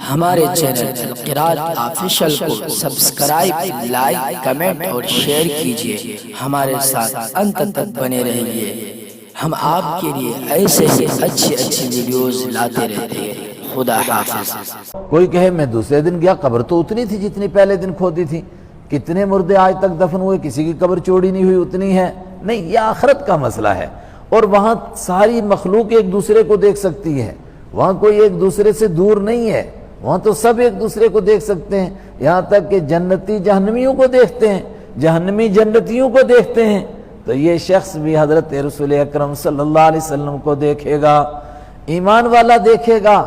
ہمارے channel القراءت official کو subscribe, like, comment اور شیئر کیجیے۔ ہمارے ساتھ انت تک بنے رہیے۔ ہم آپ کے لیے ایسے ہی اچھی ویڈیوز لاتے رہتے ہیں۔ خدا حافظ۔ کوئی کہے میں دوسرے دن گیا، قبر تو اتنی تھی جتنی پہلے دن کھودی تھی۔ کتنے مردے آج تک دفن ہوئے، کسی کی قبر چوڑی نہیں ہوئی، اتنی ہے نہیں۔ یہ آخرت کا مسئلہ ہے، اور وہاں ساری مخلوق ایک دوسرے کو دیکھ سکتی ہے۔ وہاں کوئی ایک دوسرے سے دور نہیں ہے، وہاں تو سب ایک دوسرے کو دیکھ سکتے ہیں، یہاں تک کہ جنتی جہنمیوں کو دیکھتے ہیں، جہنمی جنتیوں کو دیکھتے ہیں۔ تو یہ شخص بھی حضرت رسول اکرم صلی اللہ علیہ وسلم کو دیکھے گا، ایمان والا دیکھے گا،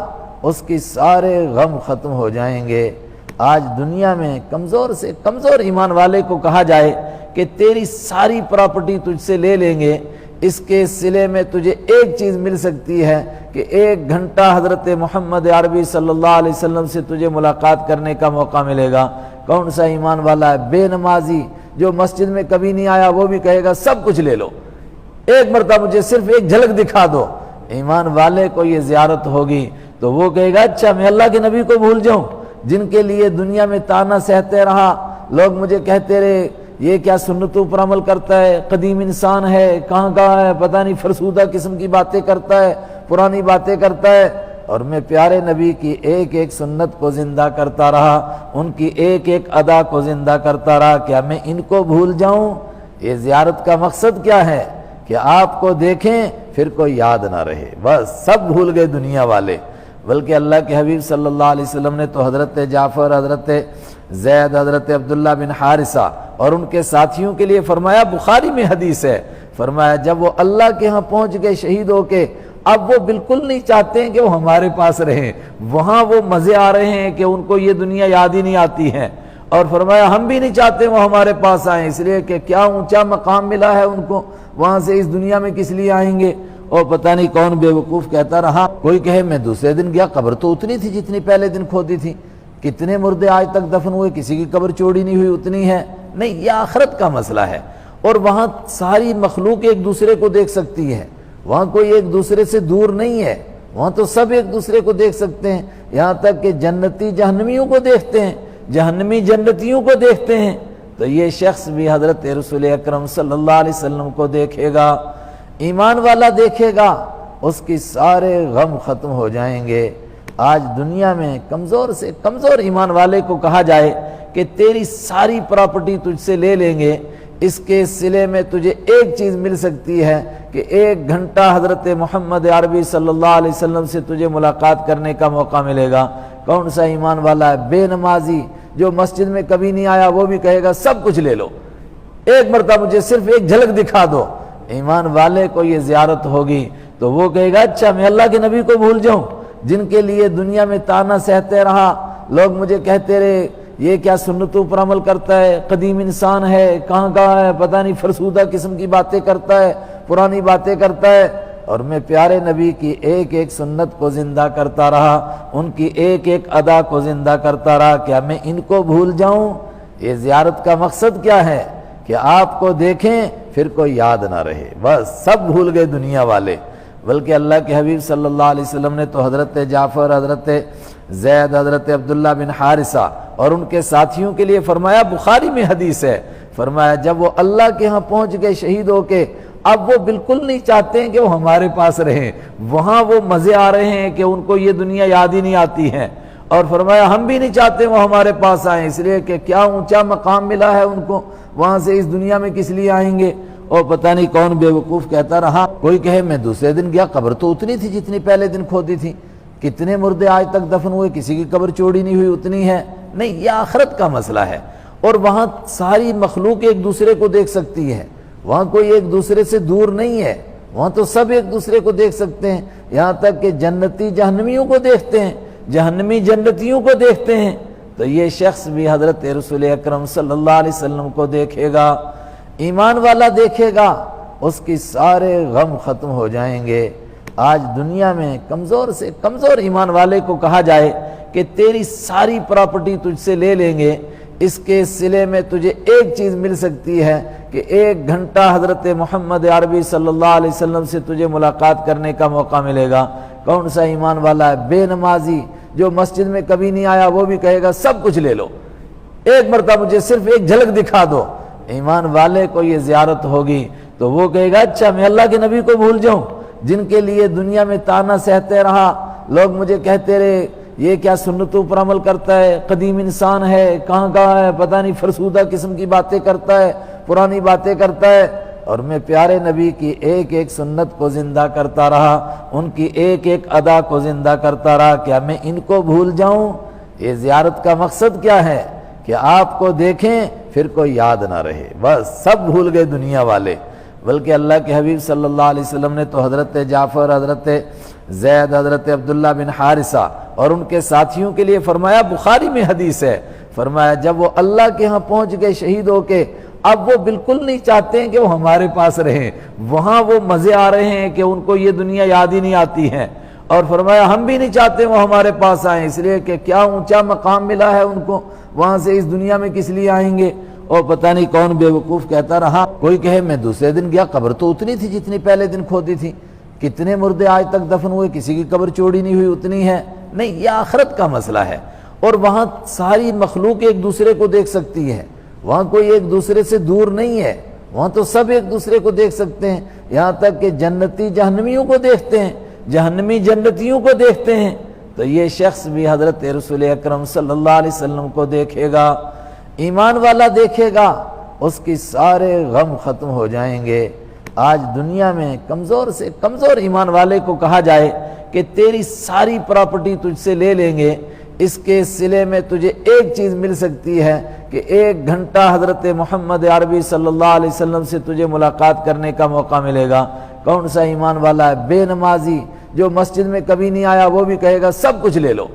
اس کی سارے غم ختم ہو جائیں گے۔ آج دنیا میں کمزور سے کمزور ایمان والے کو کہا جائے کہ تیری ساری پراپرٹی تجھ سے لے لیں گے، اس کے صلے میں تجھے ایک چیز مل سکتی ہے کہ 1 گھنٹہ حضرت محمد عربی صلی اللہ علیہ وسلم سے تجھے ملاقات کرنے کا موقع ملے گا۔ کون سا ایمان والا ہے؟ بے نمازی جو مسجد میں کبھی نہیں آیا، وہ بھی کہے گا سب کچھ لے لو، ایک مرتبہ مجھے صرف ایک جھلک دکھا دو۔ ایمان والے کو یہ زیارت ہوگی تو وہ کہے گا اچھا میں اللہ کے نبی کو بھول جاؤں، جن کے لیے دنیا میں تانا سہتے رہا، لوگ مجھے کہتے رہے یہ کیا سنتوں پر عمل کرتا ہے، قدیم انسان ہے، کہاں ہے، پتہ نہیں فرسودہ قسم کی باتیں کرتا ہے، پرانی باتیں کرتا ہے، اور میں پیارے نبی کی ایک ایک سنت کو زندہ کرتا رہا، ان کی ایک ایک ادا کو زندہ کرتا رہا، کیا میں ان کو بھول جاؤں؟ یہ زیارت کا مقصد کیا ہے کہ آپ کو دیکھیں پھر کوئی یاد نہ رہے، بس سب بھول گئے دنیا والے۔ بلکہ اللہ کے حبیب صلی اللہ علیہ وسلم نے تو حضرت جعفر، حضرت زید، حضرت عبداللہ بن حارثہ اور ان کے ساتھیوں کے لیے فرمایا، بخاری میں حدیث ہے، فرمایا جب وہ اللہ کے ہاں پہنچ گئے شہید ہو کے، اب وہ بالکل نہیں چاہتے ہیں کہ وہ ہمارے پاس رہیں، وہاں وہ مزے آ رہے ہیں کہ ان کو یہ دنیا یاد ہی نہیں آتی ہے، اور فرمایا ہم بھی نہیں چاہتے وہ ہمارے پاس آئیں، اس لیے کہ کیا اونچا مقام ملا ہے ان کو، وہاں سے اس دنیا میں کس لیے آئیں گے؟ اور پتہ نہیں کون بے وقوف کہتا رہا۔ کوئی کہے میں دوسرے دن گیا، قبر تو اتنی تھی جتنی پہلے دن کھودی تھی۔ کتنے مردے آج تک دفن ہوئے، کسی کی قبر چوڑی نہیں ہوئی، اتنی ہے نہیں۔ یہ آخرت کا مسئلہ ہے، اور وہاں ساری مخلوق ایک دوسرے کو دیکھ سکتی ہے، وہاں کوئی ایک دوسرے سے دور نہیں ہے، وہاں تو سب ایک دوسرے کو دیکھ سکتے ہیں، یہاں تک کہ جنتی جہنمیوں کو دیکھتے ہیں، جہنمی جنتیوں کو دیکھتے ہیں۔ تو یہ شخص بھی حضرت رسول اکرم صلی اللہ علیہ وسلم کو دیکھے گا، ایمان والا دیکھے گا، اس کی سارے غم ختم ہو جائیں گے۔ آج دنیا میں کمزور سے کمزور ایمان والے کو کہا جائے کہ تیری ساری پراپرٹی تجھ سے لے لیں گے، اس کے صلے میں تجھے ایک چیز مل سکتی ہے کہ 1 گھنٹہ حضرت محمد عربی صلی اللہ علیہ وسلم سے تجھے ملاقات کرنے کا موقع ملے گا۔ کون سا ایمان والا ہے؟ بے نمازی جو مسجد میں کبھی نہیں آیا، وہ بھی کہے گا سب کچھ لے لو، ایک مرتبہ مجھے صرف ایک جھلک دکھا دو۔ ایمان والے کو یہ زیارت ہوگی تو وہ کہے گا اچھا میں اللہ کے نبی کو بھول جاؤں، جن کے لیے دنیا میں تانا سہتے رہا، لوگ مجھے کہتے رہے یہ کیا سنتوں پر عمل کرتا ہے، قدیم انسان ہے، کہاں ہے، پتہ نہیں فرسودہ قسم کی باتیں کرتا ہے، پرانی باتیں کرتا ہے، اور میں پیارے نبی کی ایک ایک سنت کو زندہ کرتا رہا، ان کی ایک ایک ادا کو زندہ کرتا رہا، کیا میں ان کو بھول جاؤں؟ یہ زیارت کا مقصد کیا ہے کہ آپ کو دیکھیں پھر کوئی یاد نہ رہے، بس سب بھول گئے دنیا والے۔ بلکہ اللہ کے حبیب صلی اللہ علیہ وسلم نے تو حضرت جعفر، حضرت زید، حضرت عبداللہ بن حارثہ اور ان کے ساتھیوں کے لیے فرمایا، بخاری میں حدیث ہے، فرمایا جب وہ اللہ کے ہاں پہنچ گئے شہید ہو کے، اب وہ بالکل نہیں چاہتے ہیں کہ وہ ہمارے پاس رہیں، وہاں وہ مزے آ رہے ہیں کہ ان کو یہ دنیا یاد ہی نہیں آتی ہے، اور فرمایا ہم بھی نہیں چاہتے وہ ہمارے پاس آئیں، اس لیے کہ کیا اونچا مقام ملا ہے ان کو، وہاں سے اس دنیا میں کس لیے آئیں گے؟ اور پتہ نہیں کون بے وقوف کہتا رہا۔ کوئی کہے میں دوسرے دن گیا، قبر تو اتنی تھی جتنی پہلے دن کھودی تھی۔ کتنے مردے آج تک دفن ہوئے، کسی کی قبر چوڑی نہیں ہوئی، اتنی ہے نہیں۔ یہ آخرت کا مسئلہ ہے، اور وہاں ساری مخلوق ایک دوسرے کو دیکھ سکتی ہے، وہاں کوئی ایک دوسرے سے دور نہیں ہے، وہاں تو سب ایک دوسرے کو دیکھ سکتے ہیں، یہاں تک کہ جنتی جہنمیوں کو دیکھتے ہیں، جہنمی جنتیوں کو دیکھتے ہیں۔ تو یہ شخص بھی حضرت رسول اکرم صلی اللہ علیہ وسلم کو دیکھے گا، ایمان والا دیکھے گا، اس کی سارے غم ختم ہو جائیں گے۔ آج دنیا میں کمزور سے کمزور ایمان والے کو کہا جائے کہ تیری ساری پراپرٹی تجھ سے لے لیں گے، اس کے صلے میں تجھے ایک چیز مل سکتی ہے کہ 1 گھنٹہ حضرت محمد عربی صلی اللہ علیہ وسلم سے تجھے ملاقات کرنے کا موقع ملے گا۔ کون سا ایمان والا ہے؟ بے نمازی جو مسجد میں کبھی نہیں آیا وہ بھی کہے گا سب کچھ لے لو، ایک مرتبہ مجھے صرف ایک جھلک دکھا دو۔ ایمان والے کو یہ زیارت ہوگی تو وہ کہے گا اچھا میں اللہ کے نبی کو بھول جاؤں جن کے لیے دنیا میں تانا سہتے رہا، لوگ مجھے کہتے رہے یہ کیا سنتوں پر عمل کرتا ہے، قدیم انسان ہے، کہاں ہے، پتہ نہیں فرسودہ قسم کی باتیں کرتا ہے، پرانی باتیں کرتا ہے، اور میں پیارے نبی کی ایک ایک سنت کو زندہ کرتا رہا، ان کی ایک ایک ادا کو زندہ کرتا رہا، کیا میں ان کو بھول جاؤں؟ یہ زیارت کا مقصد کیا ہے کہ آپ کو دیکھیں پھر کوئی یاد نہ رہے، بس سب بھول گئے دنیا والے۔ بلکہ اللہ کے حبیب صلی اللہ علیہ وسلم نے تو حضرت جعفر، حضرت زید، حضرت عبداللہ بن حارثہ اور ان کے ساتھیوں کے لیے فرمایا، بخاری میں حدیث ہے، فرمایا جب وہ اللہ کے ہاں پہنچ گئے شہید ہو کے، اب وہ بالکل نہیں چاہتے ہیں کہ وہ ہمارے پاس رہیں، وہاں وہ مزے آ رہے ہیں کہ ان کو یہ دنیا یاد ہی نہیں آتی ہے، اور فرمایا ہم بھی نہیں چاہتے وہ ہمارے پاس آئیں، اس لیے کہ کیا اونچا مقام ملا ہے ان کو، وہاں سے اس دنیا میں کس لیے آئیں گے؟ اور پتہ نہیں کون بے وقوف کہتا رہا، کوئی کہے میں دوسرے دن گیا قبر تو اتنی تھی جتنی پہلے دن کھودی تھی، کتنے مردے آج تک دفن ہوئے، کسی کی قبر چوڑی نہیں ہوئی اتنی ہے۔ نہیں، یہ آخرت کا مسئلہ ہے، اور وہاں ساری مخلوق ایک دوسرے کو دیکھ سکتی ہے، وہاں کوئی ایک دوسرے سے دور نہیں ہے، وہاں تو سب ایک دوسرے کو دیکھ سکتے ہیں، یہاں تک کہ جنتی جہنمیوں کو دیکھتے ہیں، جہنمی جنتیوں کو دیکھتے ہیں۔ تو یہ شخص بھی حضرت رسول اکرم صلی اللہ علیہ وسلم کو دیکھے گا، ایمان والا دیکھے گا، اس کی سارے غم ختم ہو جائیں گے۔ آج دنیا میں کمزور سے کمزور ایمان والے کو کہا جائے کہ تیری ساری پراپرٹی تجھ سے لے لیں گے، اس کے صلے میں تجھے ایک چیز مل سکتی ہے کہ 1 گھنٹہ حضرت محمد عربی صلی اللہ علیہ وسلم سے تجھے ملاقات کرنے کا موقع ملے گا۔ کون سا ایمان والا ہے؟ بے نمازی جو مسجد میں کبھی نہیں آیا وہ بھی کہے گا سب کچھ لے لو،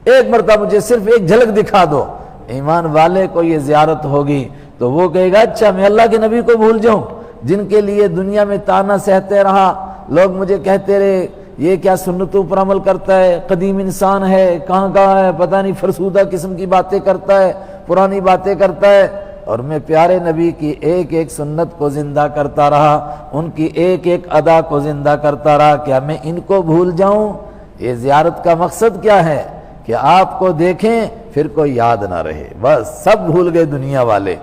ایک مرتبہ مجھے صرف ایک جھلک دکھا دو۔ ایمان والے کو یہ زیارت ہوگی تو وہ کہے گا اچھا میں اللہ کے نبی کو بھول جاؤں جن کے لیے دنیا میں تانا سہتے رہا، لوگ مجھے کہتے رہے یہ کیا سنتوں پر عمل کرتا ہے، قدیم انسان ہے، کہاں ہے، پتہ نہیں فرسودہ قسم کی باتیں کرتا ہے، پرانی باتیں کرتا ہے، اور میں پیارے نبی کی ایک ایک سنت کو زندہ کرتا رہا، ان کی ایک ایک ادا کو زندہ کرتا رہا، کیا میں ان کو بھول جاؤں؟ یہ زیارت کا مقصد کیا ہے کہ آپ کو دیکھیں پھر کوئی یاد نہ رہے، بس سب بھول گئے دنیا والے۔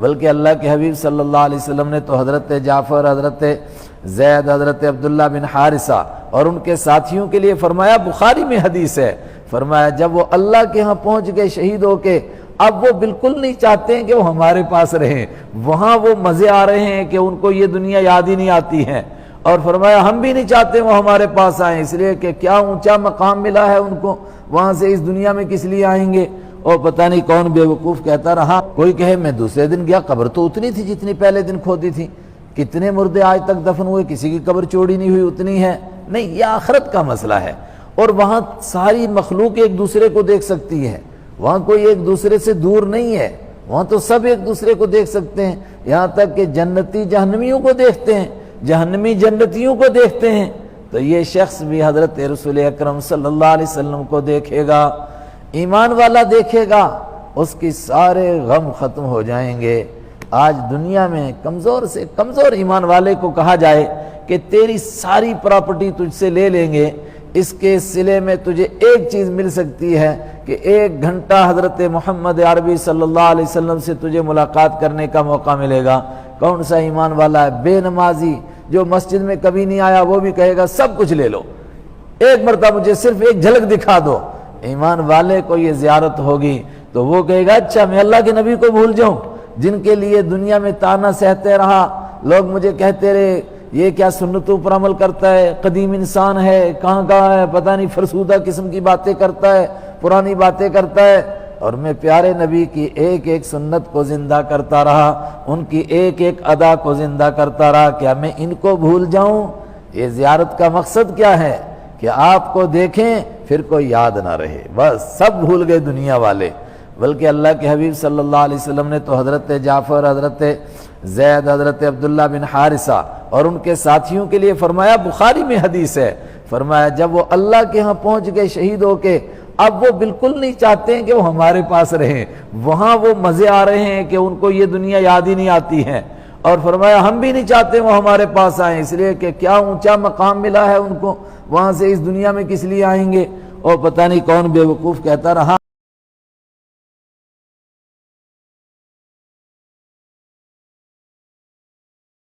بلکہ اللہ کے حبیب صلی اللہ علیہ وسلم نے تو حضرت جعفر، حضرت زید، حضرت عبداللہ بن حارثہ اور ان کے ساتھیوں کے لیے فرمایا، بخاری میں حدیث ہے، فرمایا جب وہ اللہ کے ہاں پہنچ گئے شہید ہو کے، اب وہ بالکل نہیں چاہتے ہیں کہ وہ ہمارے پاس رہیں، وہاں وہ مزے آ رہے ہیں کہ ان کو یہ دنیا یاد ہی نہیں آتی ہے، اور فرمایا ہم بھی نہیں چاہتے وہ ہمارے پاس آئیں، اس لیے کہ کیا اونچا مقام ملا ہے ان کو، وہاں سے اس دنیا میں کس لیے آئیں گے۔ اور پتہ نہیں کون بے وقوف کہتا رہا، کوئی کہے میں دوسرے دن گیا قبر تو اتنی تھی جتنی پہلے دن کھودی تھی، کتنے مردے آج تک دفن ہوئے، کسی کی قبر چوڑی نہیں ہوئی اتنی ہے۔ نہیں، یہ آخرت کا مسئلہ ہے، اور وہاں ساری مخلوق ایک دوسرے کو دیکھ سکتی ہے، وہاں کوئی ایک دوسرے سے دور نہیں ہے، وہاں تو سب ایک دوسرے کو دیکھ سکتے ہیں، یہاں تک کہ جنتی جہنمیوں کو دیکھتے ہیں، جہنمی جنتیوں کو دیکھتے ہیں۔ تو یہ شخص بھی حضرت رسول اکرم صلی اللہ علیہ وسلم کو دیکھے گا، ایمان والا دیکھے گا، اس کی سارے غم ختم ہو جائیں گے۔ آج دنیا میں کمزور سے کمزور ایمان والے کو کہا جائے کہ تیری ساری پراپرٹی تجھ سے لے لیں گے، اس کے صلے میں تجھے ایک چیز مل سکتی ہے کہ 1 گھنٹہ حضرت محمد عربی صلی اللہ علیہ وسلم سے تجھے ملاقات کرنے کا موقع ملے گا۔ کون سا ایمان والا ہے؟ بے نمازی جو مسجد میں کبھی نہیں آیا وہ بھی کہے گا سب کچھ لے لو، ایک مرتبہ مجھے صرف ایک جھلک دکھا دو۔ ایمان والے کو یہ زیارت ہوگی تو وہ کہے گا اچھا میں اللہ کے نبی کو بھول جاؤں جن کے لیے دنیا میں تانا سہتے رہا، لوگ مجھے کہتے رہے یہ کیا سنتوں پر عمل کرتا ہے، قدیم انسان ہے، کہاں ہے، پتہ نہیں فرسودہ قسم کی باتیں کرتا ہے، پرانی باتیں کرتا ہے، اور میں پیارے نبی کی ایک ایک سنت کو زندہ کرتا رہا، ان کی ایک ایک ادا کو زندہ کرتا رہا، کیا میں ان کو بھول جاؤں؟ یہ زیارت کا مقصد کیا ہے کہ آپ کو دیکھیں پھر کوئی یاد نہ رہے، بس سب بھول گئے دنیا والے۔ بلکہ اللہ کے حبیب صلی اللہ علیہ وسلم نے تو حضرت جعفر، حضرت زید، حضرت عبداللہ بن حارثہ اور ان کے ساتھیوں کے لیے فرمایا، بخاری میں حدیث ہے، فرمایا جب وہ اللہ کے ہاں پہنچ گئے شہید ہو کے، اب وہ بالکل نہیں چاہتے ہیں کہ وہ ہمارے پاس رہیں، وہاں وہ مزے آ رہے ہیں کہ ان کو یہ دنیا یاد ہی نہیں آتی ہے، اور فرمایا ہم بھی نہیں چاہتے وہ ہمارے پاس آئیں، اس لیے کہ کیا اونچا مقام ملا ہے ان کو، وہاں سے اس دنیا میں کس لیے آئیں گے۔ اور پتہ نہیں کون بیوقوف کہتا رہا